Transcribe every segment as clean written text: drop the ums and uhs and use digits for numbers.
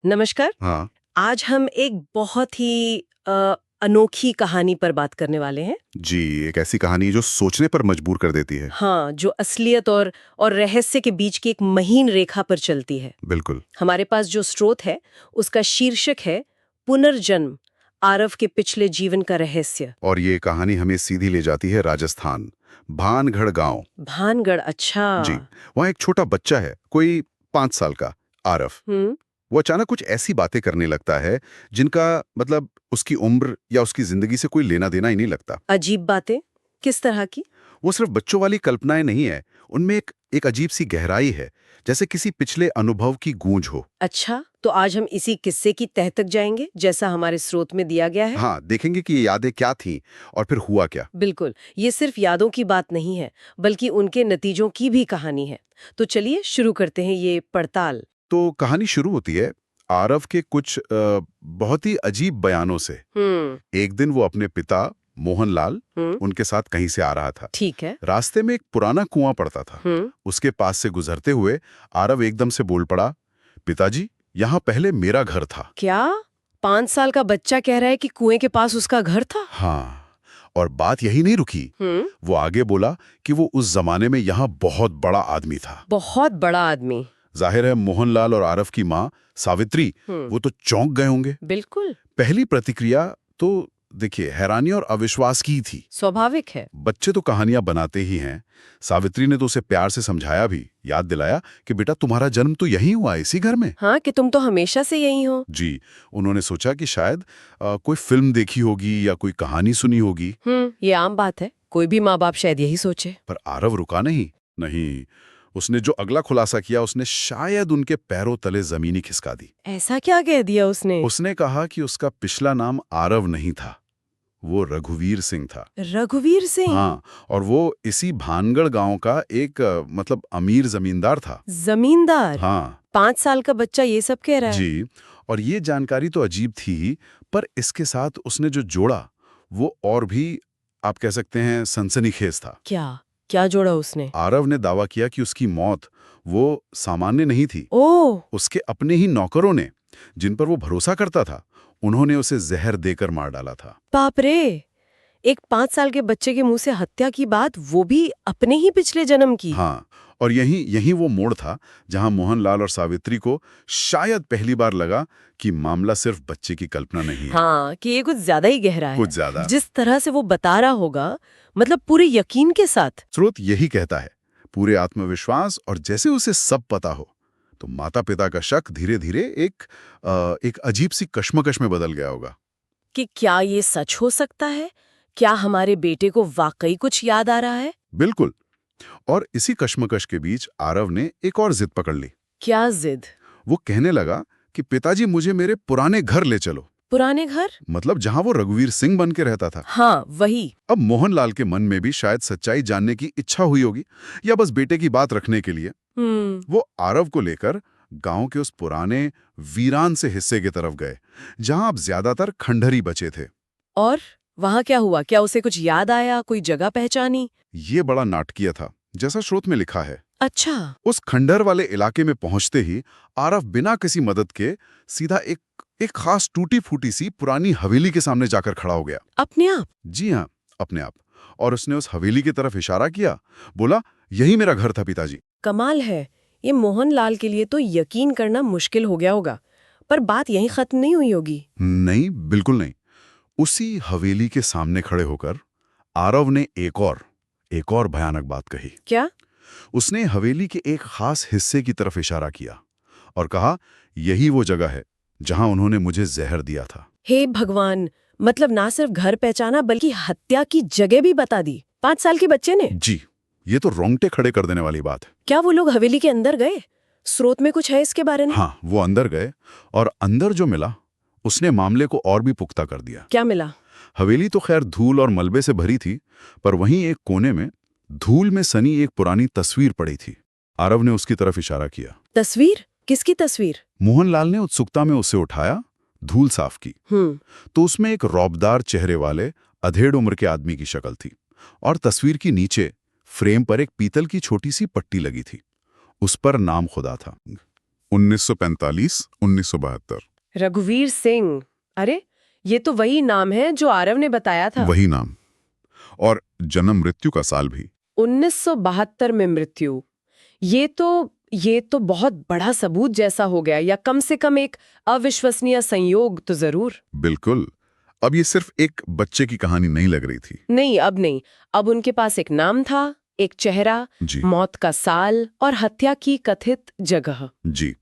नमस्कार। हाँ आज हम एक बहुत ही अनोखी कहानी पर बात करने वाले हैं। जी, एक ऐसी कहानी जो सोचने पर मजबूर कर देती है। हाँ, जो असलियत और रहस्य के बीच की एक महीन रेखा पर चलती है। बिल्कुल। हमारे पास जो स्रोत है, उसका शीर्षक है पुनर्जन्म, आरव के पिछले जीवन का रहस्य। और ये कहानी हमें सीधी ले जाती है राजस्थान, भानगढ़ गांव। भानगढ़, अच्छा। जी, वहाँ एक छोटा बच्चा है, कोई 5 साल का, आरव। हम्म। वो अचानक कुछ ऐसी बातें करने लगता है जिनका मतलब उसकी उम्र या उसकी जिंदगी से कोई लेना देना ही नहीं लगता। अजीब बातें? किस तरह की? वो सिर्फ बच्चों वाली कल्पनाएं नहीं है, उनमें एक अजीब सी गहराई है, जैसे किसी पिछले अनुभव की गूंज हो। अच्छा, तो आज हम इसी किस्से की तह तक जाएंगे, जैसा हमारे स्रोत में दिया गया है। हाँ, देखेंगे कि ये यादें क्या थीं और फिर हुआ क्या। बिल्कुल, ये सिर्फ यादों की बात नहीं है, बल्कि उनके नतीजों की भी कहानी है। तो चलिए शुरू करते हैं ये पड़ताल। तो कहानी शुरू होती है आरव के कुछ बहुत ही अजीब बयानों से। हम्म। एक दिन वो अपने पिता मोहनलाल हम्म। उनके साथ कहीं से आ रहा था। ठीक है। रास्ते में एक पुराना कुआं पड़ता था। हम्म। उसके पास से गुजरते हुए आरव एकदम से बोल पड़ा, पिताजी, यहाँ पहले मेरा घर था। क्या? 5 साल का बच्चा कह रहा है कि कुएं के पास उसका घर था? हाँ, और बात यही नहीं रुकी। हम्म। वो आगे बोला कि वो उस जमाने में यहाँ बहुत बड़ा आदमी था। बहुत बड़ा आदमी? जाहिर है मोहनलाल और आरव की माँ सावित्री, हम्म। वो तो चौंक गए होंगे। बिल्कुल। पहली प्रतिक्रिया तो देखिए हैरानी और अविश्वास की थी। स्वाभाविक है। बच्चे तो कहानियां बनाते ही हैं। सावित्री ने तो उसे प्यार से समझाया भी, याद दिलाया कि बेटा तुम्हारा जन्म तो यहीं हुआ, इसी घर में। हाँ, कि तुम तो हमेशा से यही हो। जी, उन्होंने सोचा कि शायद कोई फिल्म देखी होगी या कोई कहानी सुनी होगी। ये आम बात है, कोई भी माँ बाप शायद यही सोचे। पर आरव रुका नहीं। नहीं, उसने जो अगला खुलासा किया, उसने शायद उनके पैरों तले जमीनी खिसका दी। ऐसा क्या कह दिया उसने? उसने कहा कि उसका पिछला नाम आरव नहीं था, वो रघुवीर सिंह था। रघुवीर सिंह? हाँ, और वो इसी भानगढ़ गांव का एक मतलब अमीर जमींदार था। जमींदार? हाँ 5 साल का बच्चा ये सब कह रहा है? जी, और ये जानकारी तो अजीब थी ही, पर इसके साथ उसने जो जोड़ा वो और भी, आप कह सकते हैं, सनसनीखेज था। क्या? क्या जोड़ा उसने? आरव ने दावा किया कि उसकी मौत वो सामान्य नहीं थी। ओह! उसके अपने ही नौकरों ने, जिन पर वो भरोसा करता था, उन्होंने उसे जहर देकर मार डाला था। बाप रे! एक 5 साल के बच्चे के मुंह से हत्या की बात, वो भी अपने ही पिछले जन्म की। हाँ, और यही यही वो मोड़ था जहां मोहनलाल और सावित्री को शायद पहली बार लगा कि मामला सिर्फ बच्चे की कल्पना नहीं है। हाँ, कि ये कुछ ज्यादा ही गहरा है। कुछ ज्यादा। जिस तरह से वो बता रहा होगा, मतलब पूरे यकीन के साथ। स्रोत यही कहता है, पूरे आत्मविश्वास, और जैसे उसे सब पता हो, तो माता पिता का शक धीरे धीरे एक अजीब सी कश्मकश में बदल गया होगा। कि क्या ये सच हो सकता है? क्या हमारे बेटे को वाकई कुछ याद आ रहा है? बिल्कुल। और इसी कश्मकश के बीच आरव ने एक और जिद पकड़ ली। क्या जिद? वो कहने लगा कि पिताजी, मुझे मेरे पुराने घर ले चलो। पुराने घर? मतलब जहां वो रघुवीर सिंह बन के रहता था। हाँ, वही। अब मोहनलाल के मन में भी शायद सच्चाई जानने की इच्छा हुई होगी, या बस बेटे की बात रखने के लिए वो आरव को लेकर गांव के उस पुराने वीरान से हिस्से की तरफ गए, जहां अब ज्यादातर खंडहर ही बचे थे। और वहां क्या हुआ? क्या उसे कुछ याद आया? कोई जगह पहचानी? ये बड़ा नाटकीय था, जैसा स्रोत में लिखा है। अच्छा। उस खंडहर वाले इलाके में पहुंचते ही आरव बिना किसी मदद के सीधा एक खास टूटी फूटी सी पुरानी हवेली के सामने जाकर खड़ा हो गया। अपने आप? जी हाँ, अपने आप। और उसने उस हवेली की तरफ इशारा किया, बोला, यही मेरा घर था पिताजी। कमाल है। ये मोहनलाल के लिए तो यकीन करना मुश्किल हो गया होगा, पर बात यहीं खत्म नहीं हुई होगी। नहीं, बिल्कुल नहीं। उसी हवेली के सामने खड़े होकर आरव ने एक और भयानक बात कही। क्या? उसने हवेली के एक खास हिस्से की तरफ इशारा किया और कहा, यही वो जगह है जहां उन्होंने मुझे जहर दिया था। हे भगवान! मतलब ना सिर्फ घर पहचाना, बल्कि हत्या की जगह भी बता दी 5 साल के बच्चे ने। जी, ये तो रोंगटे खड़े कर देने वाली बात है। क्या वो लोग हवेली के अंदर गए? स्रोत में कुछ है इसके बारे में? हाँ, वो अंदर गए, और अंदर जो मिला उसने मामले को और भी पुख्ता कर दिया। क्या मिला? हवेली तो खैर धूल और मलबे से भरी थी, पर वहीं एक कोने में धूल में सनी एक पुरानी तस्वीर पड़ी थी। आरव ने उसकी तरफ इशारा किया। तस्वीर? किसकी तस्वीर? मोहनलाल ने उत्सुकता में उसे उठाया, धूल साफ की, तो उसमें एक रौबदार चेहरे वाले अधेड़ उम्र के आदमी की शक्ल थी, और तस्वीर की नीचे, फ्रेम पर, एक पीतल की छोटी सी पट्टी लगी थी। उस पर नाम खुदा था, 1945-1972। रघुवीर सिंह, अरे ये तो वही नाम है जो आरव ने बताया था। वही नाम, और जन्म मृत्यु का साल भी। 1972 में मृत्यु। ये तो बहुत बड़ा सबूत जैसा हो गया, या कम से कम एक अविश्वसनीय संयोग तो जरूर। बिल्कुल। अब ये सिर्फ एक बच्चे की कहानी नहीं लग रही थी। नहीं, अब नहीं। अब उनके पास एक नाम था, एक चेहरा, जी मौत का साल और हत्या की कथित जगह। जी।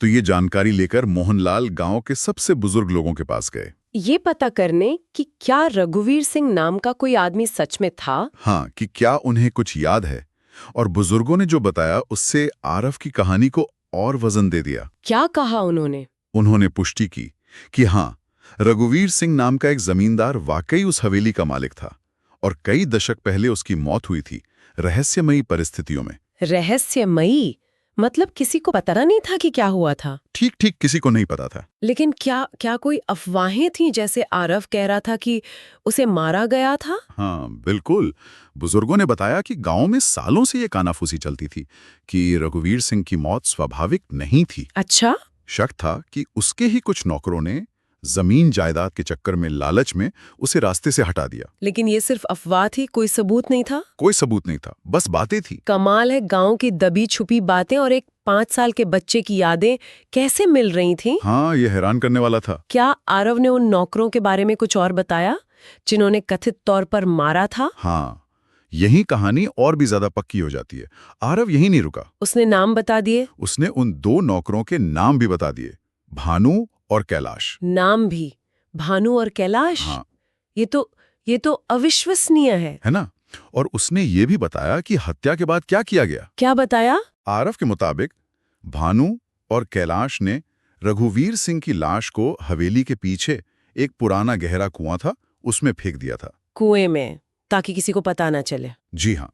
तो ये जानकारी लेकर मोहनलाल गांव के सबसे बुजुर्ग लोगों के पास गए। ये पता करने कि क्या रघुवीर सिंह नाम का कोई आदमी सच में था। हाँ, कि क्या उन्हें कुछ याद है। और बुजुर्गों ने जो बताया उससे आरव की कहानी को और वजन दे दिया। क्या कहा उन्होंने? उन्होंने पुष्टि की कि हाँ, रघुवीर सिंह नाम का एक जमींदार वाकई उस हवेली का मालिक था, और कई दशक पहले उसकी मौत हुई थी, रहस्यमयी परिस्थितियों में। रहस्यमयी मतलब किसी को पता नहीं था कि क्या हुआ था? ठीक ठीक, किसी को नहीं पता था। लेकिन क्या कोई अफवाहें थी, जैसे आरव कह रहा था कि उसे मारा गया था? हाँ बिल्कुल। बुजुर्गों ने बताया कि गांव में सालों से ये कानाफूसी चलती थी कि रघुवीर सिंह की मौत स्वाभाविक नहीं थी। अच्छा। शक था कि उसके ही कुछ नौकरों ने जमीन जायदाद के चक्कर में, लालच में उसे रास्ते से हटा दिया। लेकिन ये सिर्फ अफवाह थी, कोई सबूत नहीं था? कोई सबूत नहीं था, बस बातें थी। कमाल है, गांव की दबी छुपी बातें और एक 5 साल के बच्चे की यादें कैसे मिल रही थीं? हाँ, ये हैरान करने वाला था। क्या आरव ने उन नौकरों के बारे में कुछ और बताया जिन्होंने कथित तौर पर मारा था? हाँ, यही कहानी और भी ज्यादा पक्की हो जाती है। आरव यही नहीं रुका। उसने नाम बता दिए? उसने उन 2 नौकरों के नाम भी बता दिए, भानु और कैलाश। नाम भी? भानु और कैलाश? हाँ। ये तो अविश्वसनीय है ना? और उसने ये भी बताया कि हत्या के बाद क्या किया गया। क्या बताया? आरव के मुताबिक भानु और कैलाश ने रघुवीर सिंह की लाश को हवेली के पीछे एक पुराना गहरा कुआं था, उसमें फेंक दिया था। कुएं में, ताकि किसी को पता ना चले। जी हाँ।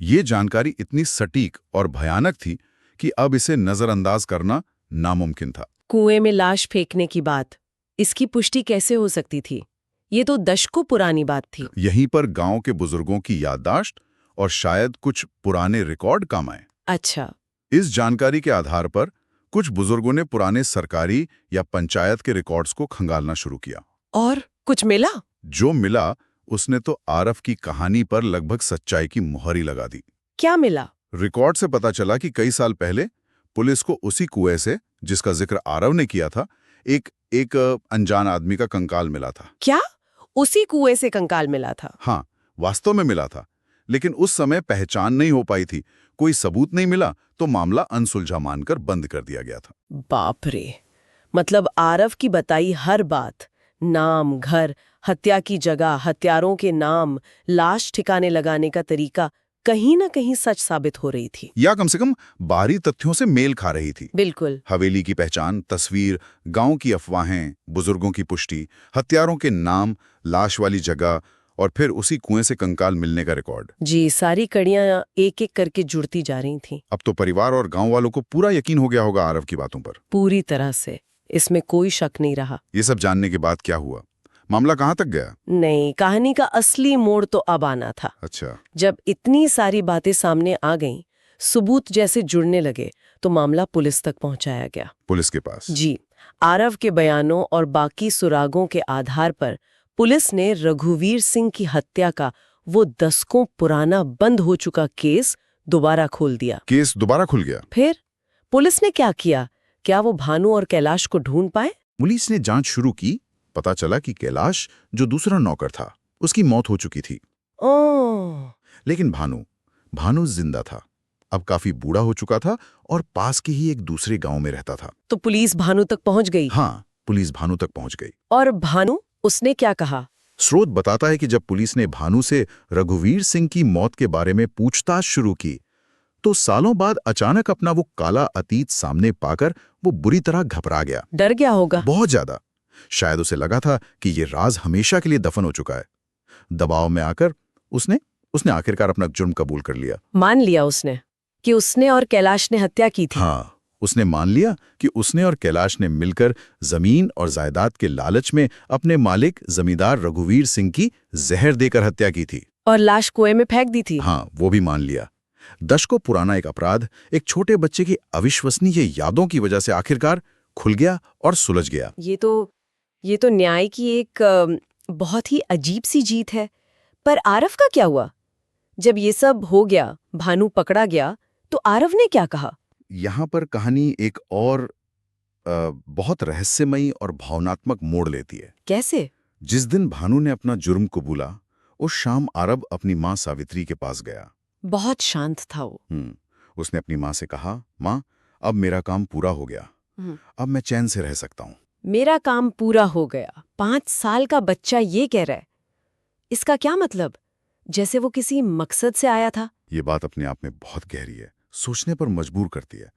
ये जानकारी इतनी सटीक और भयानक थी कि अब इसे नजरअंदाज करना नामुमकिन था। कुएं में लाश फेंकने की बात, इसकी पुष्टि कैसे हो सकती थी? ये तो दशकों पुरानी बात थी। यहीं पर गांव के बुजुर्गों की याददाश्त और शायद कुछ पुराने रिकॉर्ड काम आए। अच्छा। इस जानकारी के आधार पर कुछ बुजुर्गों ने पुराने सरकारी या पंचायत के रिकॉर्ड्स को खंगालना शुरू किया। और कुछ मिला? जो मिला उसने तो आरव की कहानी पर लगभग सच्चाई की मुहर ही लगा दी। क्या मिला? रिकॉर्ड से पता चला कि कई साल पहले पुलिस को उसी कुएं से, जिसका जिक्र आरव ने किया था, एक अनजान आदमी का कंकाल मिला था। क्या? उसी कुएं से कंकाल मिला था? हाँ, वास्तव में मिला था, लेकिन उस समय पहचान नहीं हो पाई थी, कोई सबूत नहीं मिला, तो मामला अनसुलझा मानकर बंद कर दिया गया था। बाप रे! मतलब आरव की बताई हर बात, नाम, घर, हत्या की जगह, हत्यारों के नाम, लाश ठिकाने लगाने का तरीका, कहीं ना कहीं सच साबित हो रही थी, या कम से कम बाहरी तथ्यों से मेल खा रही थी। बिल्कुल। हवेली की पहचान, तस्वीर, गांव की अफवाहें, बुजुर्गों की पुष्टि, हत्यारों के नाम, लाश वाली जगह, और फिर उसी कुएं से कंकाल मिलने का रिकॉर्ड। जी, सारी कड़ियां एक एक करके जुड़ती जा रही थीं। अब तो परिवार और गांव वालों को पूरा यकीन हो गया होगा आरव की बातों पर। पूरी तरह से, इसमें कोई शक नहीं रहा। ये सब जानने के बाद क्या हुआ? मामला कहाँ तक गया? नहीं, कहानी का असली मोड़ तो अब आना था। अच्छा। जब इतनी सारी बातें सामने आ गईं, सबूत जैसे जुड़ने लगे, तो मामला पुलिस तक पहुंचाया गया। पुलिस के पास? जी। आरव के बयानों और बाकी सुरागों के आधार पर पुलिस ने रघुवीर सिंह की हत्या का वो दशकों पुराना बंद हो चुका केस दोबारा खोल दिया। केस दोबारा खुल गया? फिर पुलिस ने क्या किया? क्या वो भानु और कैलाश को ढूंढ पाए? पुलिस ने जांच शुरू की। पता चला कि कैलाश, जो दूसरा नौकर था, उसकी मौत हो चुकी थी। ओह! लेकिन भानु जिंदा था, अब काफी बूढ़ा हो चुका था और पास के ही एक दूसरे गांव में रहता था। तो पुलिस भानु तक पहुंच गई? हाँ, पुलिस भानु तक पहुंच गई। और भानु, उसने क्या कहा? स्रोत बताता है कि जब पुलिस ने भानु से रघुवीर सिंह की मौत के बारे में पूछताछ शुरू की, तो सालों बाद अचानक अपना वो काला अतीत सामने पाकर वो बुरी तरह घबरा गया। डर गया होगा। बहुत ज्यादा। शायद उसे लगा था कि ये राज हमेशा के लिए दफन हो चुका है। दबाव में आकर उसने आखिरकार अपना जुर्म कबूल कर लिया। मान लिया उसने कि उसने और कैलाश ने हत्या की थी। हाँ, उसने मान लिया कि उसने और कैलाश ने मिलकर जमीन और जायदाद के लालच में अपने मालिक जमींदार रघुवीर सिंह की जहर देकर हत्या की थी। और लाश कुएं में फेंक दी थी। हाँ, वो भी मान लिया। दशकों पुराना एक अपराध एक छोटे बच्चे की अविश्वसनीय यादों की वजह से आखिरकार खुल गया और सुलझ गया। ये तो न्याय की एक बहुत ही अजीब सी जीत है। पर आरव का क्या हुआ? जब ये सब हो गया, भानु पकड़ा गया, तो आरव ने क्या कहा? यहाँ पर कहानी एक और बहुत रहस्यमयी और भावनात्मक मोड़ लेती है। कैसे? जिस दिन भानु ने अपना जुर्म कबूला, उस शाम आरव अपनी माँ सावित्री के पास गया। बहुत शांत था वो। उसने अपनी माँ से कहा, माँ, अब मेरा काम पूरा हो गया, अब मैं चैन से रह सकता हूँ। मेरा काम पूरा हो गया। 5 साल का बच्चा ये कह रहा है। इसका क्या मतलब? जैसे वो किसी मकसद से आया था। ये बात अपने आप में बहुत गहरी है, सोचने पर मजबूर करती है।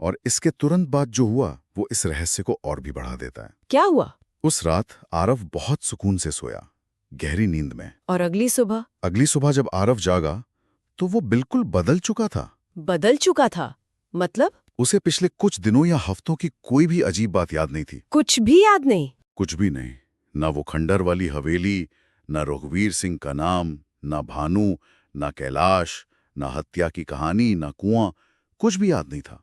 और इसके तुरंत बाद जो हुआ वो इस रहस्य को और भी बढ़ा देता है। क्या हुआ? उस रात आरव बहुत सुकून से सोया, गहरी नींद में। और अगली सुबह जब आरव जागा तो वो बिल्कुल बदल चुका था। बदल चुका था? मतलब? उसे पिछले कुछ दिनों या हफ्तों की कोई भी अजीब बात याद नहीं थी। कुछ भी याद नहीं? कुछ भी नहीं। ना वो खंडर वाली हवेली, ना रघुवीर सिंह का नाम, ना भानु, ना कैलाश, ना हत्या की कहानी, ना कुआं, कुछ भी याद नहीं था।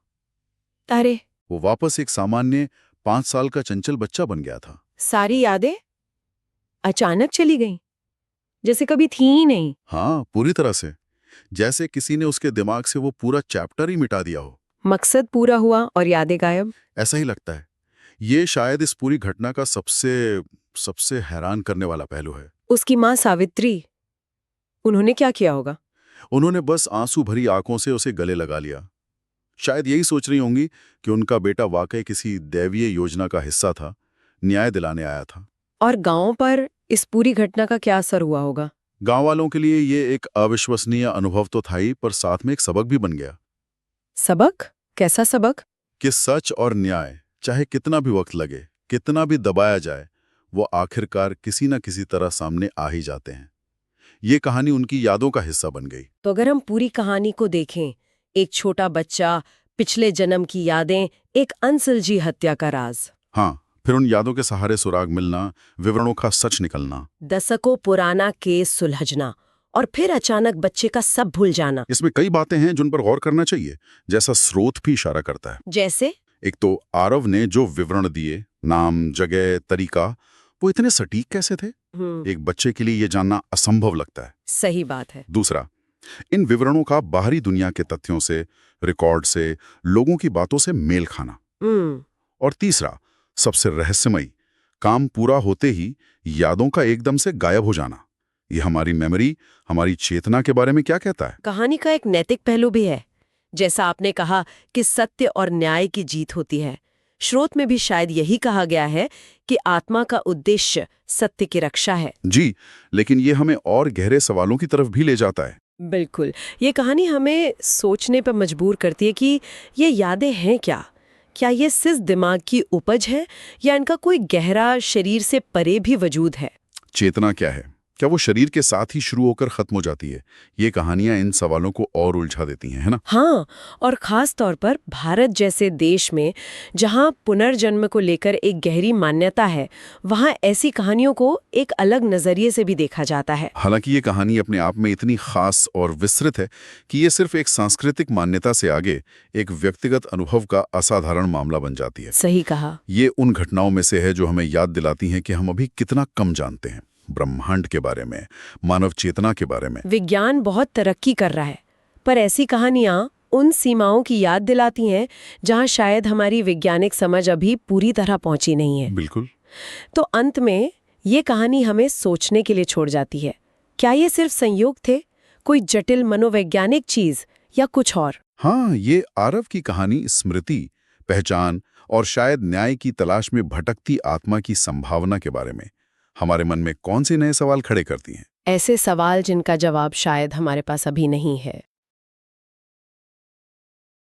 अरे! वो वापस एक सामान्य 5 साल का चंचल बच्चा बन गया था। सारी यादें अचानक चली गईं, जैसे कभी थी ही नहीं। हाँ, पूरी तरह से। जैसे किसी ने उसके दिमाग से वो पूरा चैप्टर ही मिटा दिया हो। मकसद पूरा हुआ और यादें गायब। ऐसा ही लगता है। ये शायद इस पूरी घटना का सबसे हैरान करने वाला पहलू है। उसकी माँ सावित्री, उन्होंने क्या किया होगा? उन्होंने बस आंसू भरी आंखों से उसे गले लगा लिया। शायद यही सोच रही होंगी कि उनका बेटा वाकई किसी दैवीय योजना का हिस्सा था, न्याय दिलाने आया था। और गांव पर इस पूरी घटना का क्या असर हुआ होगा? गांव वालों के लिए ये एक अविश्वसनीय अनुभव तो था ही, पर साथ में एक सबक भी बन गया। सबक? कैसा सबक? कि सच और न्याय, चाहे कितना भी वक्त लगे, कितना भी दबाया जाए, वो आखिरकार किसी न किसी तरह सामने आ ही जाते हैं। ये कहानी उनकी यादों का हिस्सा बन गई। तो अगर हम पूरी कहानी को देखें, एक छोटा बच्चा, पिछले जन्म की यादें, एक अनसुलझी हत्या का राज। हाँ, फिर उन यादों के सहारे सुराग मिलना, विवरणों का सच निकलना, दशकों पुराना केस सुलझना, और फिर अचानक बच्चे का सब भूल जाना। इसमें कई बातें हैं जिन पर गौर करना चाहिए, जैसा स्रोत भी इशारा करता है। जैसे? एक तो आरव ने जो विवरण दिए, नाम, जगह, तरीका, वो इतने सटीक कैसे थे? एक बच्चे के लिए ये जानना असंभव लगता है। सही बात है। दूसरा, इन विवरणों का बाहरी दुनिया के तथ्यों से, रिकॉर्ड से, लोगों की बातों से मेल खाना। और तीसरा, सबसे रहस्यमयी, काम पूरा होते ही यादों का एकदम से गायब हो जाना। ये हमारी मेमोरी, हमारी चेतना के बारे में क्या कहता है? कहानी का एक नैतिक पहलू भी है। जैसा आपने कहा कि सत्य और न्याय की जीत होती है, स्रोत में भी शायद यही कहा गया है कि आत्मा का उद्देश्य सत्य की रक्षा है। जी, लेकिन ये हमें और गहरे सवालों की तरफ भी ले जाता है। बिल्कुल। ये कहानी हमें सोचने पर मजबूर करती है कि ये यादें हैं क्या? क्या ये सिर्फ दिमाग की उपज है या इनका कोई गहरा शरीर से परे भी वजूद है? चेतना क्या है? क्या वो शरीर के साथ ही शुरू होकर खत्म हो जाती है? ये कहानियां इन सवालों को और उलझा देती हैं, है ना? हाँ, और खास तौर पर भारत जैसे देश में जहाँ पुनर्जन्म को लेकर एक गहरी मान्यता है, वहाँ ऐसी कहानियों को एक अलग नजरिए से भी देखा जाता है। हालांकि ये कहानी अपने आप में इतनी खास और विस्तृत है कि ये सिर्फ एक सांस्कृतिक मान्यता से आगे एक व्यक्तिगत अनुभव का असाधारण मामला बन जाती है। सही कहा। ये उन घटनाओं में से है जो हमें याद दिलाती हैं कि हम अभी कितना कम जानते हैं, ब्रह्मांड के बारे में, मानव चेतना के बारे में। विज्ञान बहुत तरक्की कर रहा है, पर ऐसी कहानियां उन सीमाओं की याद दिलाती हैं जहां शायद हमारी वैज्ञानिक समझ अभी पूरी तरह पहुंची नहीं है। बिल्कुल। तो अंत में ये कहानी हमें सोचने के लिए छोड़ जाती है। क्या ये सिर्फ संयोग थे, कोई जटिल मनोवैज्ञानिक चीज, या कुछ और? हाँ, ये आरव की कहानी स्मृति, पहचान और शायद न्याय की तलाश में भटकती आत्मा की संभावना के बारे में हमारे मन में कौन से नए सवाल खड़े करती हैं? ऐसे सवाल जिनका जवाब शायद हमारे पास अभी नहीं है।